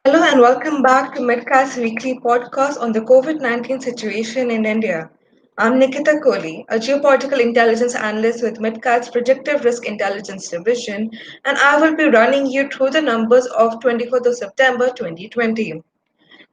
Hello and welcome back to Medcast weekly podcast on the COVID-19 situation in India. I'm Nikita Kohli, a geopolitical intelligence analyst with Medcast's Projective Risk Intelligence Division, and I will be running you through the numbers of 24th of September 2020.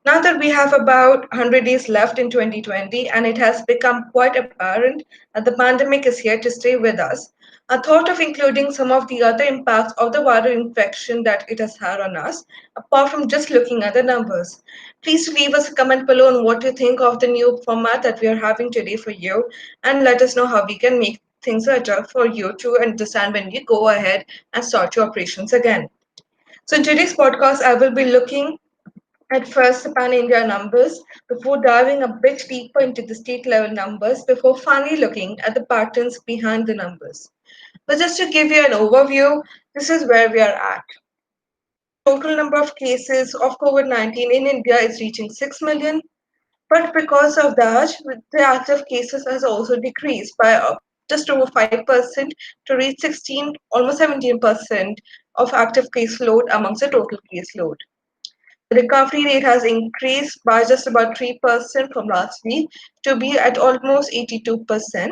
Now that we have about 100 days left in 2020 and it has become quite apparent that the pandemic is here to stay with us, I thought of including some of the other impacts of the viral infection that it has had on us, apart from just looking at the numbers. Please leave us a comment below on what you think of the new format that we are having today for you and let us know how we can make things better for you to understand when you go ahead and start your operations again. So in today's podcast, I will be looking at first the pan-India numbers before diving a bit deeper into the state-level numbers before finally looking at the patterns behind the numbers. But just to give you an overview, this is where we are at. Total number of cases of COVID-19 in India is reaching 6 million, but because of that, the active cases has also decreased by just over 5% to reach 16, almost 17% of active caseload amongst the total caseload. The recovery rate has increased by just about 3% from last week to be at almost 82%.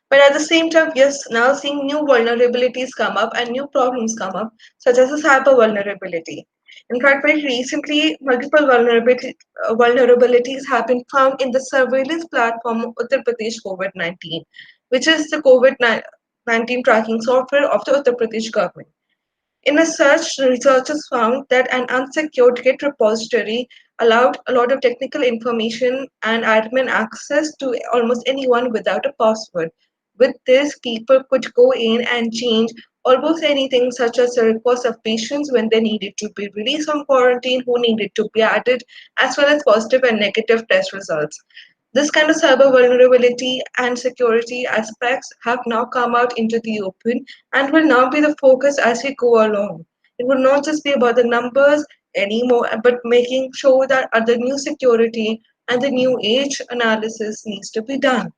But at the same time, we are now seeing new vulnerabilities come up and new problems come up, such as the cyber vulnerability. In fact, very recently, multiple vulnerabilities have been found in the surveillance platform of Uttar Pradesh COVID-19, which is the COVID-19 tracking software of the Uttar Pradesh government. In a search, researchers found that an unsecured Git repository allowed a lot of technical information and admin access to almost anyone without a password. With this, people could go in and change almost anything, such as the request of patients when they needed to be released from quarantine, who needed to be added, as well as positive and negative test results. This kind of cyber vulnerability and security aspects have now come out into the open and will now be the focus as we go along. It will not just be about the numbers anymore, but making sure that the new security and the new age analysis needs to be done.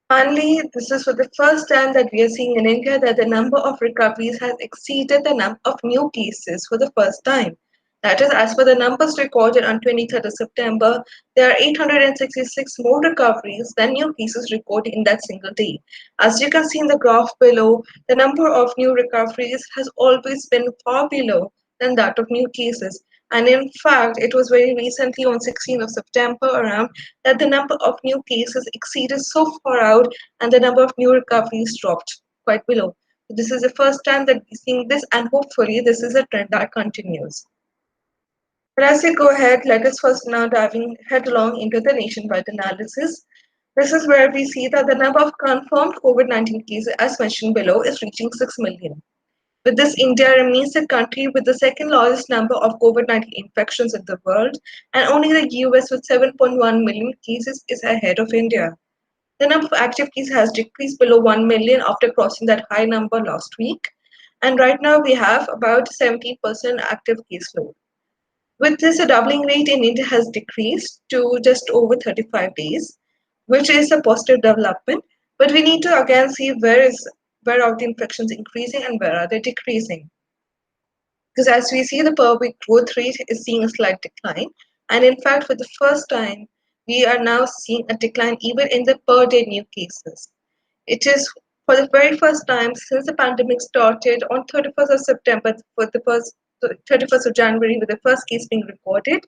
Finally, this is for the first time that we are seeing in India that the number of recoveries has exceeded the number of new cases for the first time. That is, as per the numbers recorded on 23rd of September, there are 866 more recoveries than new cases recorded in that single day. As you can see in the graph below, the number of new recoveries has always been far below than that of new cases. And in fact, it was very recently on 16th of September around that the number of new cases exceeded so far out and the number of new recoveries dropped quite below. So this is the first time that we're seeing this, and hopefully, this is a trend that continues. But as we go ahead, let us first now diving headlong into the nationwide analysis. This is where we see that the number of confirmed COVID-19 cases, as mentioned below, is reaching 6 million. With this, India remains the country with the second largest number of COVID-19 infections in the world, and only the US with 7.1 million cases is ahead of India. The number of active cases has decreased below 1 million after crossing that high number last week, and right now we have about 70% active caseload. With this, the doubling rate in India has decreased to just over 35 days, which is a positive development. But we need to again see where are the infections increasing and where are they decreasing. Because as we see, the per week growth rate is seeing a slight decline, and in fact, for the first time, we are now seeing a decline even in the per day new cases. It is for the very first time since the pandemic started on 31st of September for the first 31st of January with the first case being recorded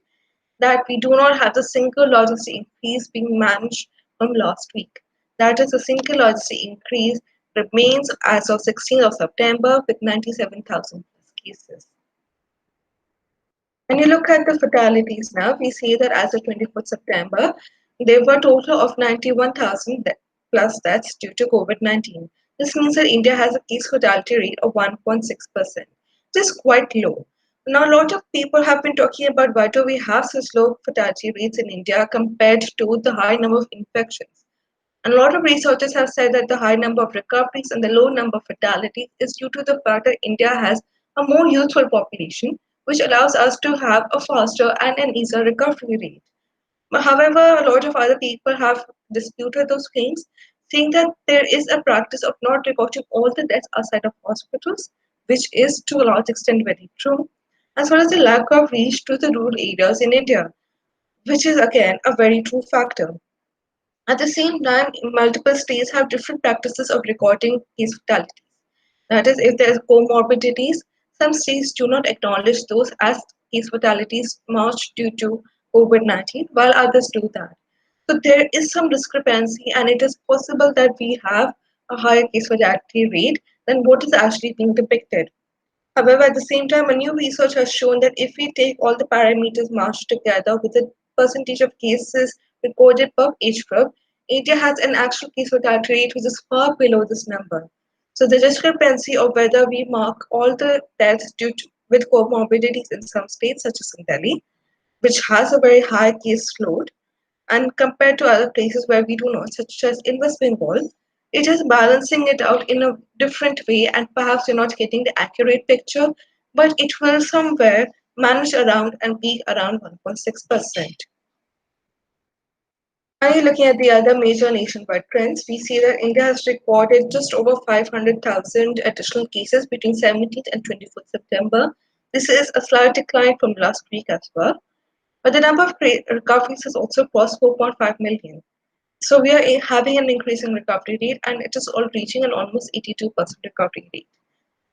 that we do not have the single logistic increase being managed from last week. That is, the single logistic increase remains as of 16th of September with 97,000 plus cases. When you look at the fatalities now, we see that as of 24th September, there were a total of 91,000 plus deaths due to COVID-19. This means that India has a case fatality rate of 1.6%. This is quite low. Now, a lot of people have been talking about why do we have such low fatality rates in India compared to the high number of infections. And a lot of researchers have said that the high number of recoveries and the low number of fatalities is due to the fact that India has a more youthful population, which allows us to have a faster and an easier recovery rate. However, a lot of other people have disputed those claims, saying that there is a practice of not reporting all the deaths outside of hospitals, which is to a large extent very true. as well as the lack of reach to the rural areas in India, which is again a very true factor. At the same time, multiple states have different practices of recording case fatalities. That is, if there are comorbidities, some states do not acknowledge those as case fatalities much due to COVID-19, while others do that. So there is some discrepancy, and it is possible that we have a higher case fatality rate than what is actually being depicted. However, at the same time, a new research has shown that if we take all the parameters matched together with the percentage of cases recorded per age group, India has an actual case fatality rate which is far below this number. So the discrepancy of whether we mark all the deaths due to with comorbidities in some states, such as in Delhi, which has a very high case load, and compared to other places where we do not, such as in West Bengal, it is balancing it out in a different way, and perhaps you're not getting the accurate picture, but it will somewhere manage around and peak around 1.6%. Finally, looking at the other major nationwide trends, we see that India has recorded just over 500,000 additional cases between 17th and 24th September. This is a slight decline from last week as well. But the number of recoveries has also crossed 4.5 million. So we are having an increasing recovery rate, and it is all reaching an almost 82% recovery rate.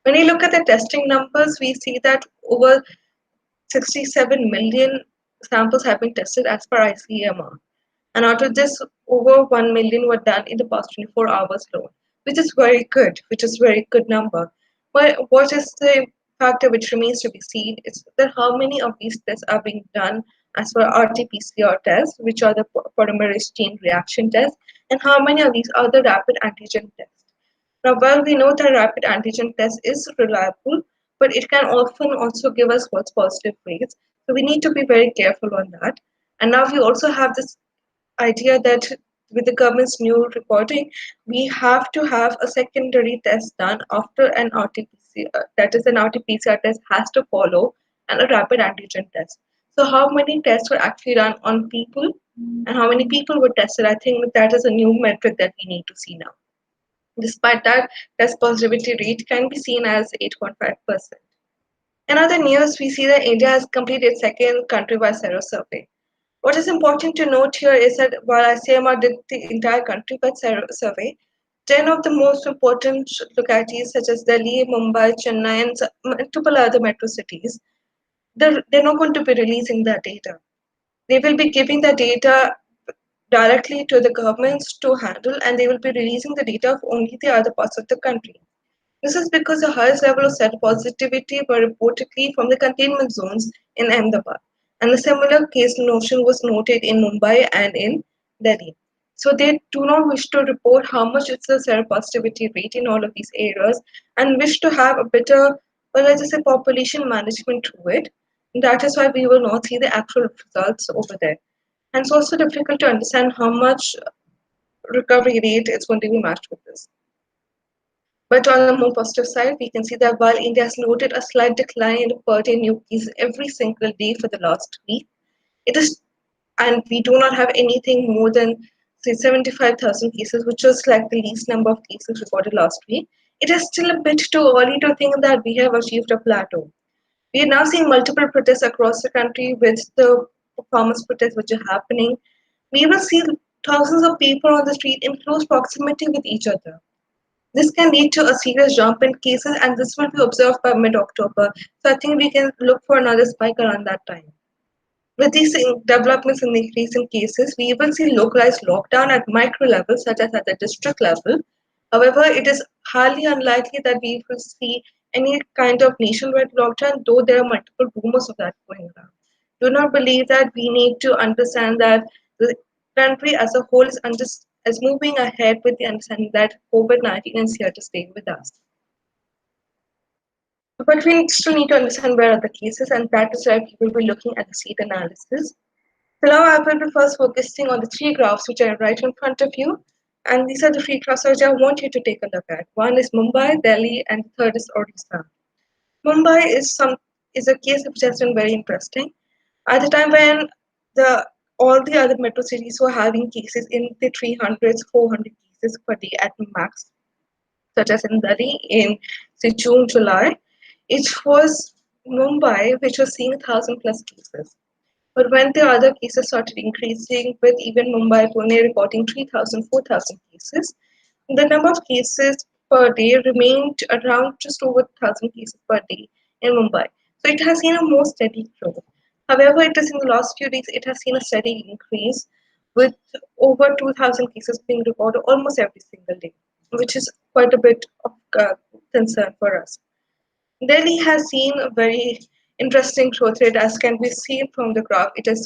When we look at the testing numbers, we see that over 67 million samples have been tested as per ICMR. And out of this, over 1 million were done in the past 24 hours alone, which is very good, which is very good number. But what is the factor which remains to be seen is that how many of these tests are being done as per RT-PCR tests, which are the polymerase chain reaction tests, and how many of these are the rapid antigen tests. Now, while we know that rapid antigen test is reliable, but it can often also give us false positive rates. So we need to be very careful on that. And now we also have this idea that with the government's new reporting, we have to have a secondary test done after an RT-PCR, that is, an RT-PCR test has to follow and a rapid antigen test. So, how many tests were actually done on people and how many people were tested? I think that is a new metric that we need to see now. Despite that, test positivity rate can be seen as 8.5%. In other news, we see that India has completed its second countrywide sero survey. What is important to note here is that while ICMR did the entire countrywide survey, 10 of the most important localities such as Delhi, Mumbai, Chennai, and multiple other metro cities, they're not going to be releasing that data. They will be giving the data directly to the governments to handle, and they will be releasing the data of only the other parts of the country. This is because the highest level of seropositivity were reportedly from the containment zones in Ahmedabad, and a similar case notion was noted in Mumbai and in Delhi. So they do not wish to report how much is the seropositivity rate in all of these areas, and wish to have a better, well, let's just say, population management to it. And that is why we will not see the actual results over there. And it's also difficult to understand how much recovery rate is going to be matched with this. But on the more positive side, we can see that while India has noted a slight decline in per day new cases every single day for the last week, it is, and we do not have anything more than say 75,000 cases, which was like the least number of cases recorded last week. It is still a bit too early to think that we have achieved a plateau. We are now seeing multiple protests across the country with the farmers' protests which are happening. We will see thousands of people on the street in close proximity with each other. This can lead to a serious jump in cases, and this will be observed by mid October. So I think we can look for another spike around that time. With these developments in the increase in cases, we will see localized lockdown at micro levels, such as at the district level. However, it is highly unlikely that we will see any kind of nationwide lockdown, though there are multiple rumors of that going around. Do not believe that. We need to understand that the country as a whole is moving ahead with the understanding that COVID-19 is here to stay with us. But we still need to understand where are the cases, and that is why we will be looking at the seed analysis. So now I will be first focusing on the three graphs which are right in front of you. And these are the three graphs which I want you to take a look at. One is Mumbai, Delhi, and the third is Odisha. Mumbai is a case which has been very interesting. At the time when the all the other metro cities were having cases in the 300s, 400 cases per day at max, such as in Delhi in say June, July, it was Mumbai, which was seeing 1,000 plus cases. But when the other cases started increasing, with even Mumbai, Pune reporting 3,000, 4,000 cases, the number of cases per day remained around just over 1,000 cases per day in Mumbai. So it has seen a more steady growth. However, it is in the last few weeks, it has seen a steady increase with over 2,000 cases being recorded almost every single day, which is quite a bit of concern for us. Delhi has seen a very interesting growth rate, as can be seen from the graph. It has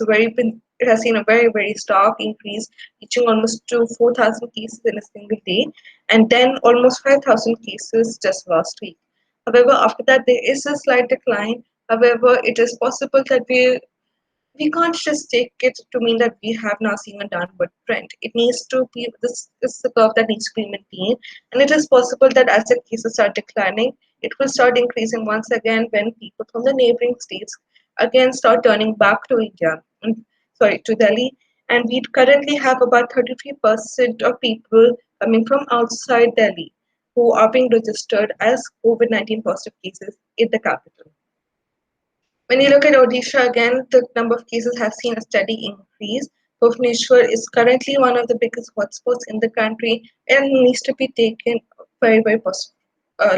seen a very stark increase, reaching almost to 4,000 cases in a single day, and then almost 5,000 cases just last week. However, after that there is a slight decline. However, it is possible that we can't just take it to mean that we have now seen a downward trend. It needs to be this is the curve that needs to be maintained, and it is possible that as the cases start declining, it will start increasing once again when people from the neighboring states again start turning back to India. Sorry, to Delhi. And we currently have about 33% of people coming from outside Delhi who are being registered as COVID-19 positive cases in the capital. When you look at Odisha again, the number of cases has seen a steady increase. Bhubaneswar is currently one of the biggest hotspots in the country and needs to be taken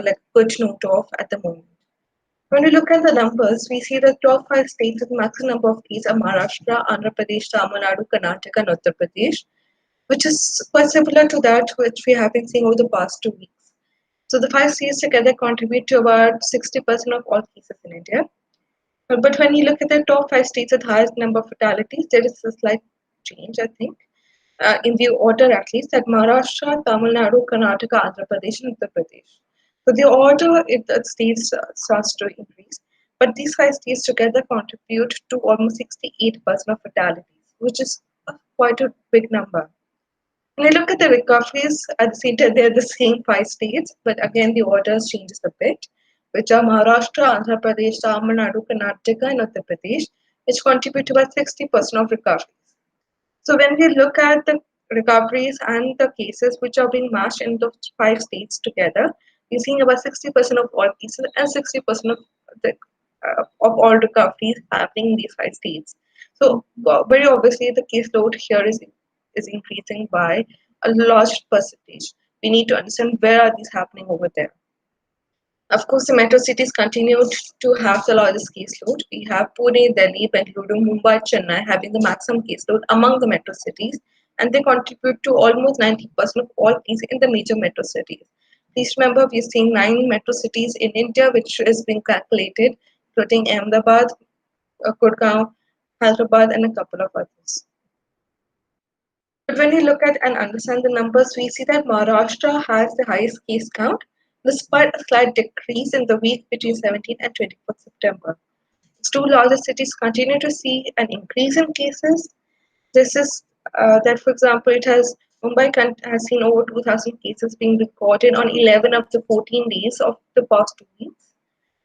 like good note of at the moment. When we look at the numbers, we see the top five states with maximum number of cases are Maharashtra, Andhra Pradesh, Tamil Nadu, Karnataka, and Uttar Pradesh, which is quite similar to that which we have been seeing over the past 2 weeks. So the five states together contribute to about 60% of all cases in India. But when you look at the top five states with highest number of fatalities, there is a slight change, I think, in the order at least, that Maharashtra, Tamil Nadu, Karnataka, Andhra Pradesh, and Uttar Pradesh. So the order in the states starts to increase, but these five states together contribute to almost 68% of fatalities, which is quite a big number. When you look at the recoveries, at the center, they're the same five states, but again, the orders changes a bit, which are Maharashtra, Andhra Pradesh, Tamil Nadu, Karnataka, and Uttar Pradesh, which contribute to about 60% of recoveries. So when we look at the recoveries and the cases which are being matched in the five states together, we're seeing about 60% of all cases and 60% of all recoveries happening in these five states. So very obviously the caseload here is increasing by a large percentage. We need to understand where are these happening over there. Of course, the metro cities continue to have the largest caseload. We have Pune, Delhi, Bengaluru, Mumbai, Chennai having the maximum caseload among the metro cities, and they contribute to almost 90% of all cases in the major metro cities. Please remember, we're seeing 9 metro cities in India, which is being calculated, including Ahmedabad, Gurgaon, Hyderabad, and a couple of others. But when we look at and understand the numbers, we see that Maharashtra has the highest case count, despite a slight decrease in the week between 17th and 24th September. Its two largest cities continue to see an increase in cases. This is that, for example, it has has seen over 2,000 cases being recorded on 11 of the 14 days of the past 2 weeks.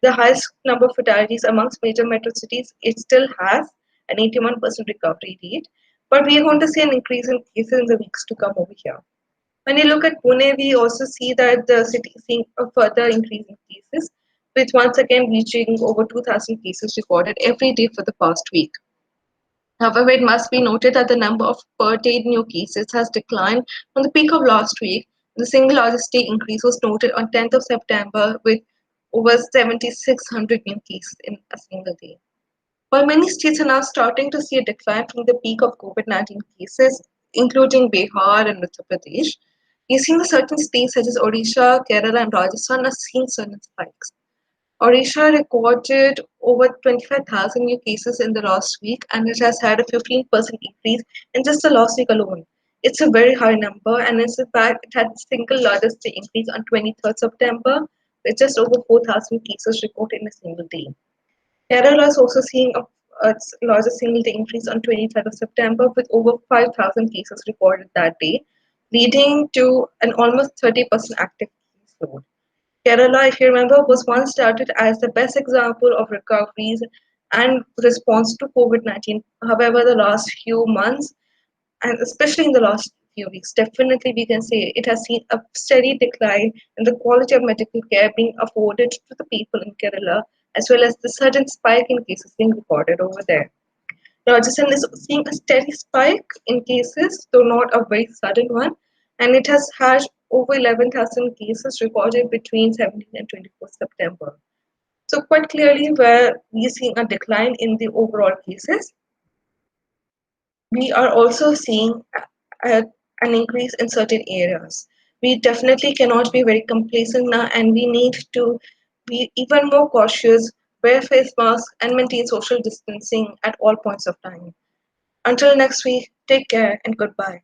The highest number of fatalities amongst major metro cities, it still has an 81% recovery rate, but we are going to see an increase in cases in the weeks to come over here. When you look at Pune, we also see that the city is seeing a further increase in cases, with once again reaching over 2,000 cases recorded every day for the past week. However, it must be noted that the number of per day new cases has declined from the peak of last week. The single largest day increase was noted on 10th of September with over 7,600 new cases in a single day. While many states are now starting to see a decline from the peak of COVID-19 cases, including Bihar and Uttar Pradesh, we're seeing certain states such as Odisha, Kerala, and Rajasthan are seeing certain spikes. Odisha recorded over 25,000 new cases in the last week, and it has had a 15% increase in just the last week alone. It's a very high number, and in fact, it had the single largest increase on 23rd September, with just over 4,000 cases recorded in a single day. Kerala is also seeing its largest single day increase on 23rd of September, with over 5,000 cases recorded that day, leading to an almost 30% active case load. Kerala, if you remember, was once started as the best example of recoveries and response to COVID-19. However, the last few months, and especially in the last few weeks, definitely we can say it has seen a steady decline in the quality of medical care being afforded to the people in Kerala as well as the sudden spike in cases being recorded over there. Rajasthan is seeing a steady spike in cases, though not a very sudden one, and it has had over 11,000 cases recorded between 17 and 24 September. So quite clearly, where we are seeing a decline in the overall cases, we are also seeing a, an increase in certain areas. We definitely cannot be very complacent now, and we need to be even more cautious, wear face masks, and maintain social distancing at all points of time. Until next week, take care and goodbye.